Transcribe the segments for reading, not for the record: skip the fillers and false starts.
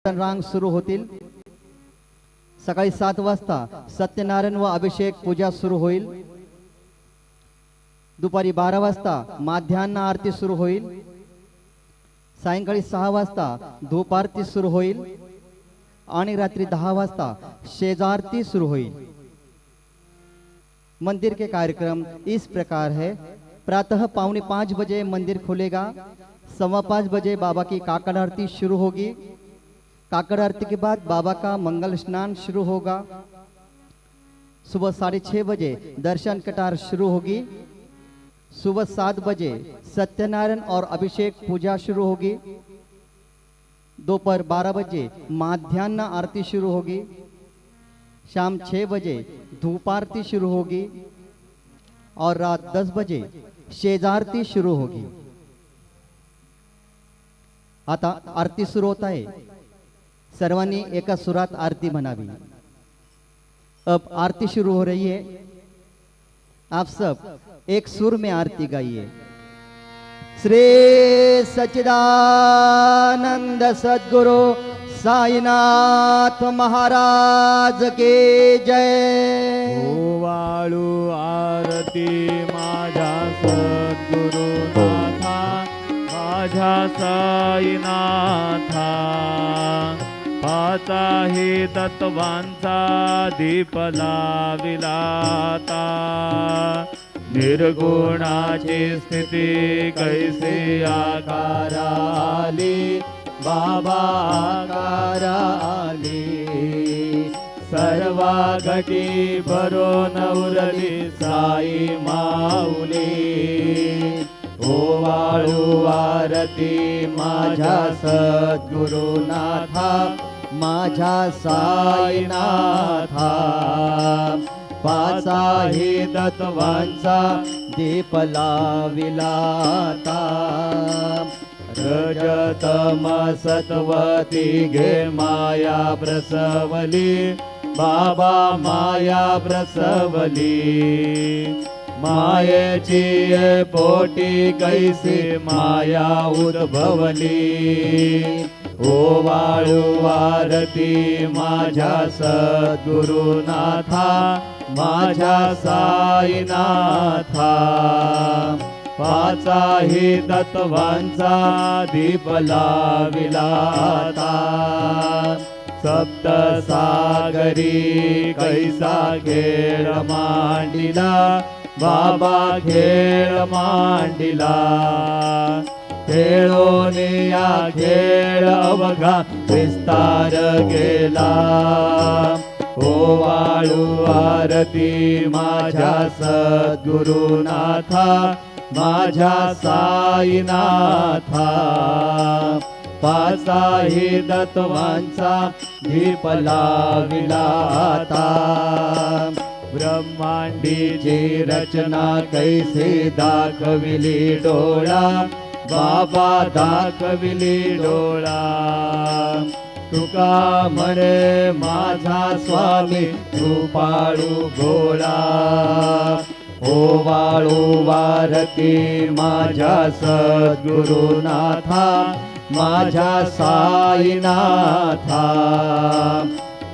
रांग सुरू होतील। सकाळी 7 वाजता सत्यनारायण व अभिषेक पूजा सुरू होईल। दुपारी 12 वाजता माध्यान्ह आरती सुरू होईल। सायंकाळी 6 वाजता धूप आरती सुरू होईल आणि रात्रि 10 वाजता शेजारती शुरू हुई। मंदिर के कार्यक्रम इस प्रकार है। प्रातः 4:45 बजे मंदिर खुलेगा। 5:15 बजे बाबा की काकड़ आरती शुरू होगी। काकड़ आरती के बाद बाबा का मंगल स्नान शुरू होगा। सुबह 6:30 बजे दर्शन कटार शुरू होगी। सुबह 7 बजे सत्यनारायण और अभिषेक पूजा शुरू होगी। दोपहर 12 बजे माध्यान्ह आरती शुरू होगी। शाम 6 बजे धूप आरती शुरू होगी और रात 10 बजे शेजारती शुरू होगी। आता आरती सुरू होता है। सर्वांनी एका सुरात आरती म्हणावी। अब आरती शुरू हो रही है। आप सब एक सुर में आरती गाइए। श्री सच्चिदानंद सद्गुरु साईनाथ महाराज की जय। ओवाळू आरती माझा सद्गुरु नाथा, माझा साईनाथा। पाचा हे तत्वांचा दीप लाविलाता। निर्गुणाची स्थिती कैसी आकाराली, बाबा आकाराली। सर्वा घटी भरून उरली साई माऊली। ओवाळू आरती माझ्या सद्गुरुनाथा, माझा साईनाथा। पाचाही तत्वांचा दीप लाविलाता। रजतम सत्वती घे माया प्रसवली, बाबा माया प्रसवली। मायेची पोटी कैसी माया उद्भवली। ओवाळू आरती माझ्या सद्गुरुनाथा, माझ्या साईनाथा। पाचाही तत्वांचा दीप लाविलाता। सप्त सागरी कैसा खेळ मांडिला, बाबा खेळ मांडिला। खेळून या खेळ अवघा विस्तार गेला। ओवाळू आरती माझ्या सद्गुरुनाथा, माझ्या साईनाथा। पाचाही तत्वांचा दीप लाविलाता। ब्रह्मांडीची रचना कैसी दाखविली डोळा, बाबा दाखविली डोळा। तुका म्हणे माझा स्वामी कृपाळू भोळा। ओवाळू आरती माझ्या सद्गुरुनाथा, माझ्या साईनाथा।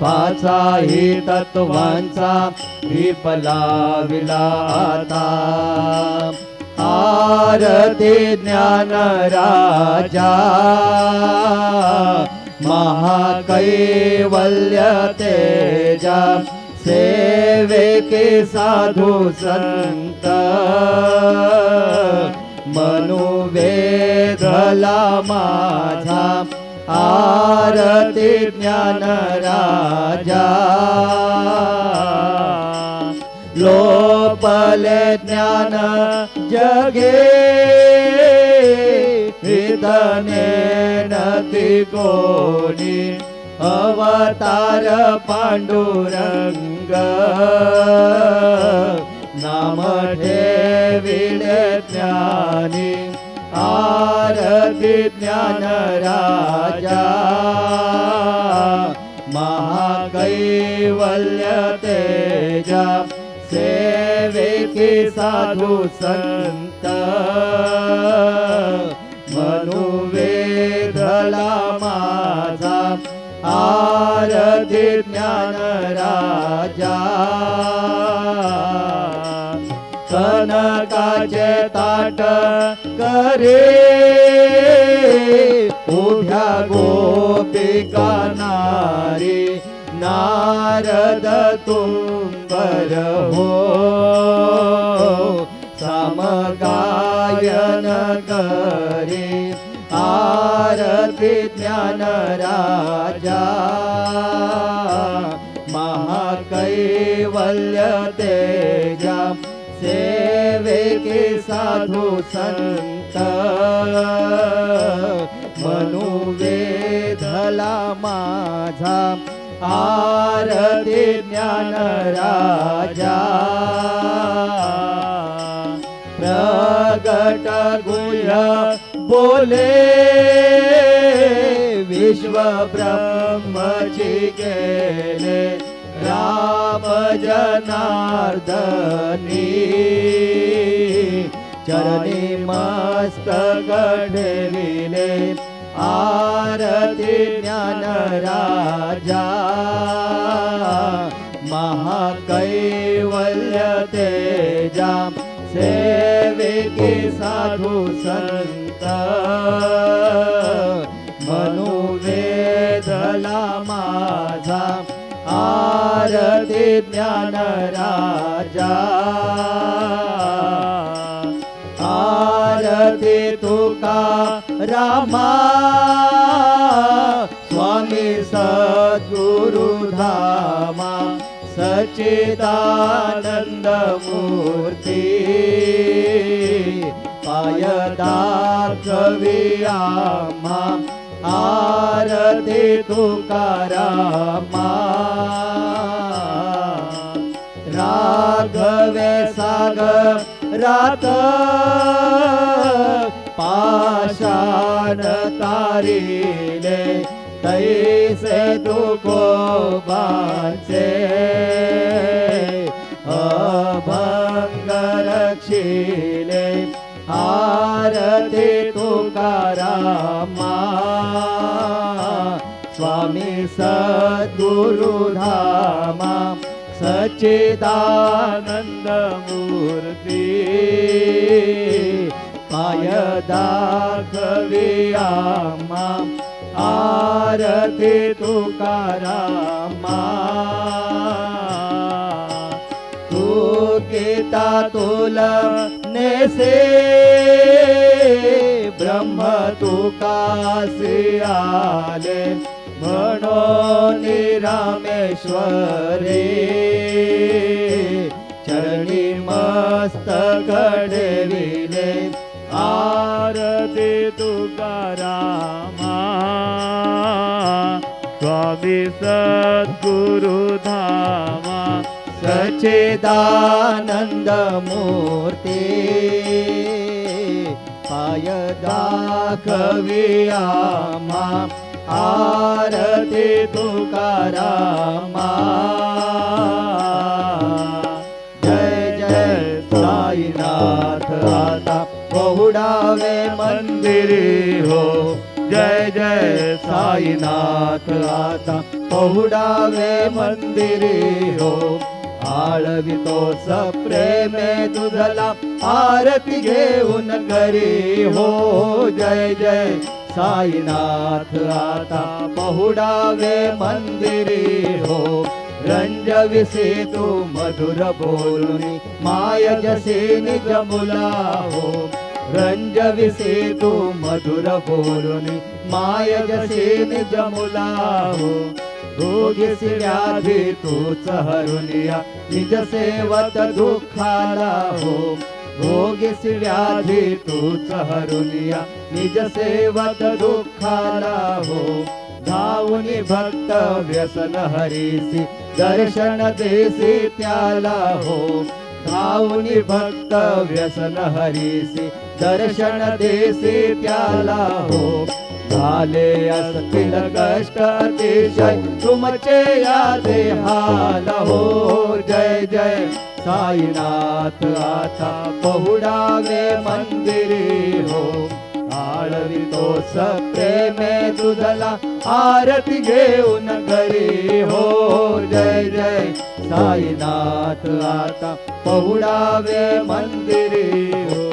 पाचाही तत्वांचा दीप लाविलाता। आरती ज्ञान राजा महाकैवल्य तेजा। सेवेके साधु संत मनुवेदला माझा। आरती ज्ञान राजा लोपले ज्ञान जगे। विदने नदी कोणी अवतार पांडुरंग। नाम ठेविले ज्ञानी, आरती ज्ञान राजा महाकैवल्य तेजा। सेवेकी साधु संत मनुवेदला माझा। आरती ज्ञान राजा कनकाचे ताट करे उभ्या गोपिका नारी नारद तुंबर हो समगायन करे आरती ज्ञान राजा महाकैवल्य तेजा सेवेके साधु संत मनुवेधला माझा आरती ज्ञान राजा प्रगट गुह्य बोले विश्व ब्रह्मची गेले राम जनार्दनी चरणी मस्तक ठेविले आरती ज्ञान राजा महाकैवल्य तेजा सेवेके साधु संत मनुवेधला माझा आरती ज्ञान राजा आरती तुका रामा स्वामी सद्गुरु धामा सच्चिदानंद मूर्ती पाय दाखवी आम्हा आरती तुकारामा राघवे सागरात पाषाण तारिले तैसे तुकोबांचे अभंग रक्षिले आरती तुकारामा स्वामी सद्गुरु धामा सच्चिदानंद मूर्ती पाय दाखवी आम्हा आरती तुकारामा तू केता तुला नेसे ब्रह्म तुकासी आले म्हणून रामेश्वरी चरणी मस्तक ठेविले आरती तुकारामा स्वामी सद्गुरु धामा सच्चिदानंद मूर्ती पाय दाखवी आम्हा आरती तुकारामा जय जय साईनाथ आता बहुडावे मंदिरी हो जय जय साईनाथ आता बहुडावे मंदिरी हो आळवितो सप्रेमे तुझला आरती घेऊन घरी हो जय जय साईनाथ आता बहुडावे मंदिरी हो रंजविसे तू मधुर बोलुनी माय जसे निज मुला हो रंजविसे तू मधुर बोलुनी माय जसे निज मुला हो रोगीसी व्याधी तूच हरुनिया निज सेवत दुःखाला हो रोगीसी व्याधी तूच हरुनिया निज सेवत दुःखाला हो धावुनी भक्त व्यसन हरीसी दर्शन देसी त्याला हो धावुनी भक्त व्यसन हरीसी दर्शन देसी त्याला हो झाले असतील कष्ट अतिशय तुमचे यादे हाल हो जय जय साईनाथ आता बहुडावे मंदिरी हो आळवितो प्रेमे तुझला आरती घेऊन घरी हो. जय जय साईनाथ आता पहुडावे मंदिरी हो.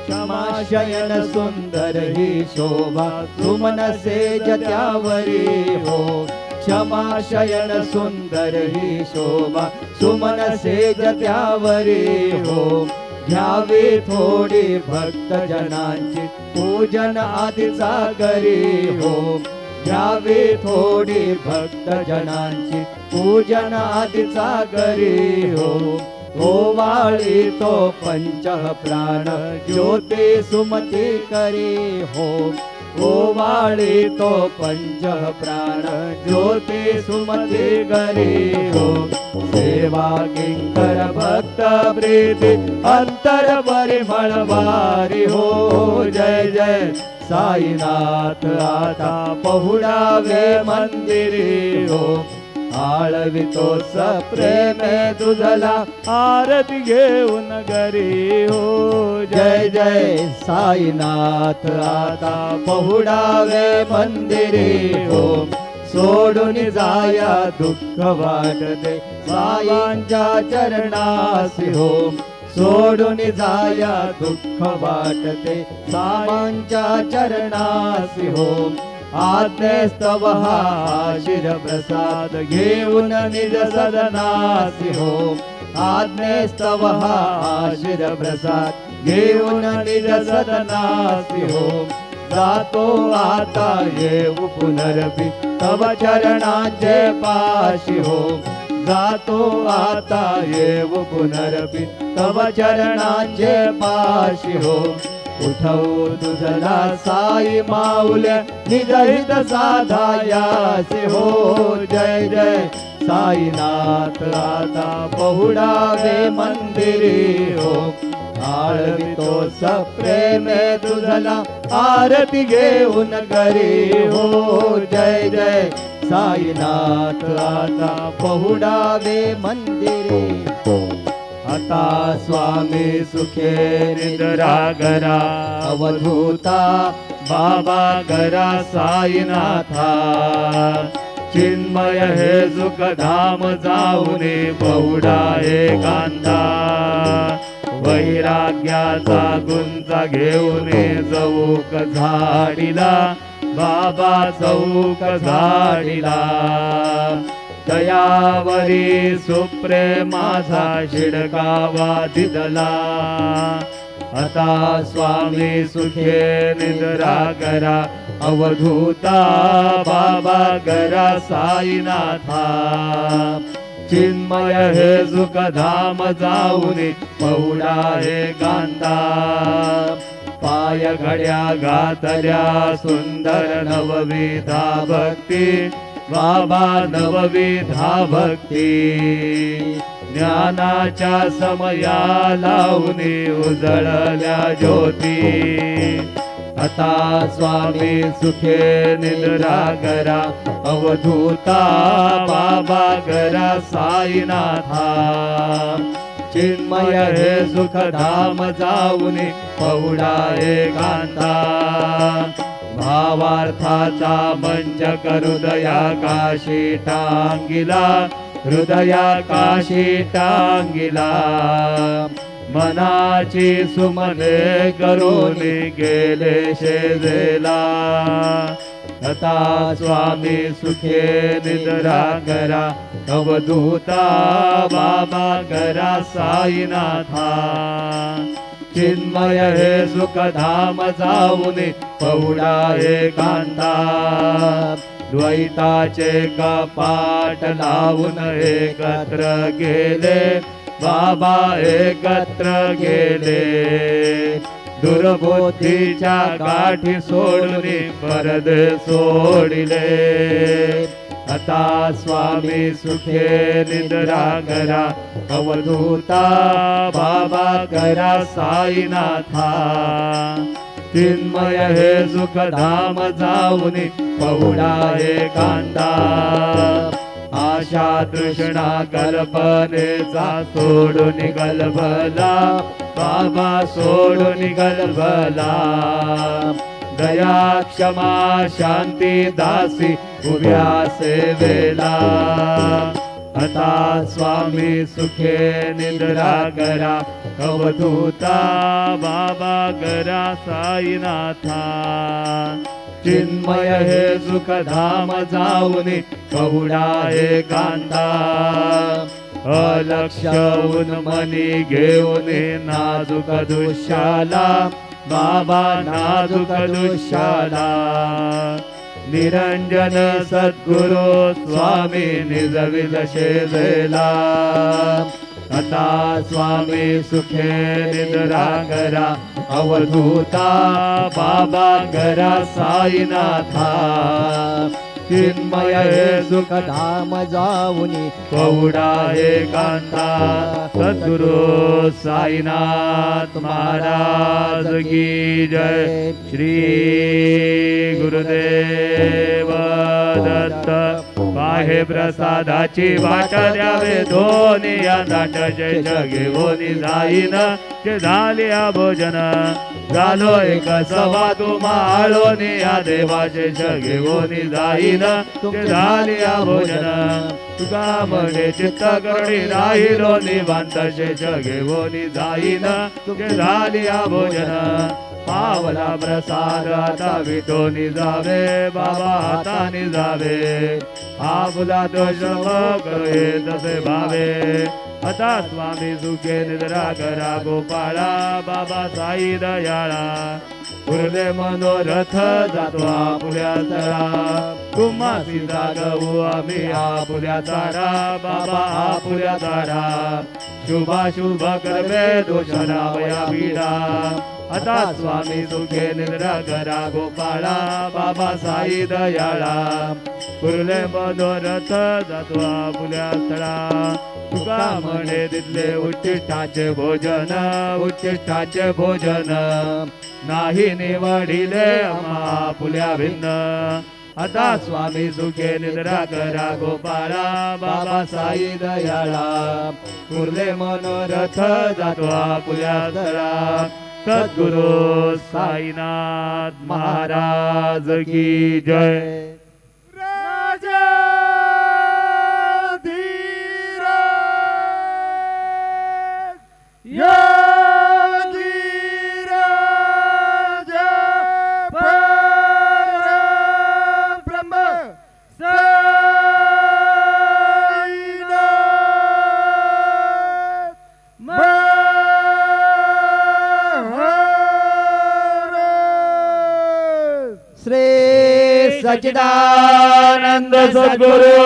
क्षमा शयन सुंदर ही शोभा सुमन सेज त्यावरी हो. क्षमा शयन सुंदर ही शोभा सुमन सेज त्यावरी हो. घ्यावी थोडी भक्त जनांची पूजन आदिचा करी हो. घ्यावी थोडी भक्त जनांची पूजन आदिचा करी हो. ओवाळी तो पंचह प्राण ज्योती सुमती करी हो. ओवाळी तो पंचह प्राण ज्योती सुमती करी हो. सेवा किंकर भक्त प्रीती अंतर परिमळ वारी हो. जय जय साईनाथ आता पहुडावे मंदिरी हो. आळवितो प्रेमे तुझला आरती घेऊन घरी हो. जय जय साईनाथ आता पहुडावे मंदिरी हो. सोडून जाया दुःख वाटते सायांच्या चरणासी हो. सोडून जाया दुःख वाटते सायांच्या चरणासी हो. आज्ञेस्तव हा शिर प्रसाद घेऊन निज सदनासी हो. आज्ञेस्तव हा शिर प्रसाद घेऊन निज सदनासी हो. जातो आता येऊ पुनरपी तव चरणाचे पाशी हो. जातो आता येऊ पुनरपी तव चरणाचे पाशी हो. उठवू तुझला साई माऊल्या निजहित साधायासी हो. जय जय साईनाथ आता पहुडावे मंदिरी हो. आळवितो प्रेमे तुझला आरती घेऊन घरी हो. जय जय साईनाथ आता पहुडावे मंदिरी. आता स्वामी सुखे निद्रा घरा अवधूता बाबा घरा साईनाथा. चिन्मय हे सुखधाम जाऊने बहुडा एकांता. वैराग्याचा गुंज घेऊन चौक झाडीला बाबा चौक झाडीला. दयावरी सुप्रेमाचा शिडकावा दिदला. आता स्वामी सुखे निद्रा करा अवधूता बाबा करा साईनाथा. चिन्मय हे सुखधाम जाऊनी पहुडा एकांता. पाय घड्या घातल्या सुंदर नवविधा भक्ती बाबा नवविधा भक्ती. ज्ञानाच्या समया लावूनी उजळल्या ज्योती. आता स्वामी सुखे निद्रा करा अवधूता बाबा करा साईनाथा. चिन्मय हे सुखधाम जाऊनी पहुडा एकांता. भावार्थाचा मंच हृदया काशी टांगिला. हृदया काशी टांगिला. मनाची सुमने करून गेले शेजेला. आता स्वामी सुखे निद्रा करा अवधूता बाबा करा साईनाथा. चिन्मय हे सुखधाम जाऊनी पहुडा एकांता. द्वैताचे कपाट लावून एकत्र गेले बाबा एकत्र गेले. दुर्बुद्धीच्या गाठी सोडून परदे सोडिले. आता स्वामी सुखे निद्रा करा अवधूता बाबा करा साईनाथा. चिन्मय हे सुखधाम जाऊनी पहुडा एकांता. आशा तृष्णा कल्पनेचा सोडून गलबला बाबा सोडून गलबला. दया क्षमा शांती दासी उभ्या सेवेला आता स्वामी सुखे निद्रा करा अवधूता बाबा करा साईनाथा चिन्मय हे सुखधाम जाऊनी कवडा एकांता अलक्षऊन मनी घेऊन नाजूक दुःशाला बाबा नाजूक दुःशाला निरंजन सद्गुरु स्वामी निजविद शेजला आता स्वामी सुखे निद्रा करा अवधूता बाबा करा साईनाथा चिन्मय हे सुखधाम जाऊनी कवडा एकांता सद्गुरु साईनाथ महाराज की जय श्री गुरुदेव दत्त पाहे प्रसादाची वाट द्यावे दोन्ही या दाट जय घेऊन जाईन जे झाले भोजन झालो एक सभा तुम्हाळोन या देवाचे घेऊन जाईन ते झाले भोजन तुका म्हणे चित्त करुणी राहिलो निवांत शेष घेऊन जाईन ते झाले भोजन पावला प्रसाद आता विटोनी जावे बाबा हातानी जावे आपुला तो श्रम करो तसे भावे आता स्वामी सुखे निद्रा करा गोपाळा बाबा साई दयाळा उरले मनोरथ जातो आपुल्या तळा तुम्हासी जागवू आम्ही आपुल्या तारा बाबा आपुल्या तारा शुभाशुभ कर्मे दोष नावया पीडा आता स्वामी सुखे निद्रा करा गोपाळा बाबा साई दयाळा उरले मनोरथ जातो आपुल्या तळा तुका म्हणे दिले उच्चिष्टाचे भोजन उच्चिष्टाचे भोजन नाही निवडिले आम्हा पुल्या भिन्न आता स्वामी सुखे निद्रा करा गोपाळा बाबा साई दयाळा उरले मनोरथ जातो आपुल्या तळा सद्गुरु साईनाथ महाराज की जय राजा सच्चिदानंद सद्गुरु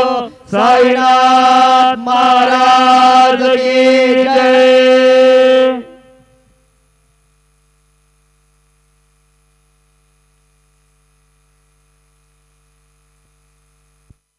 साईनाथ महाराज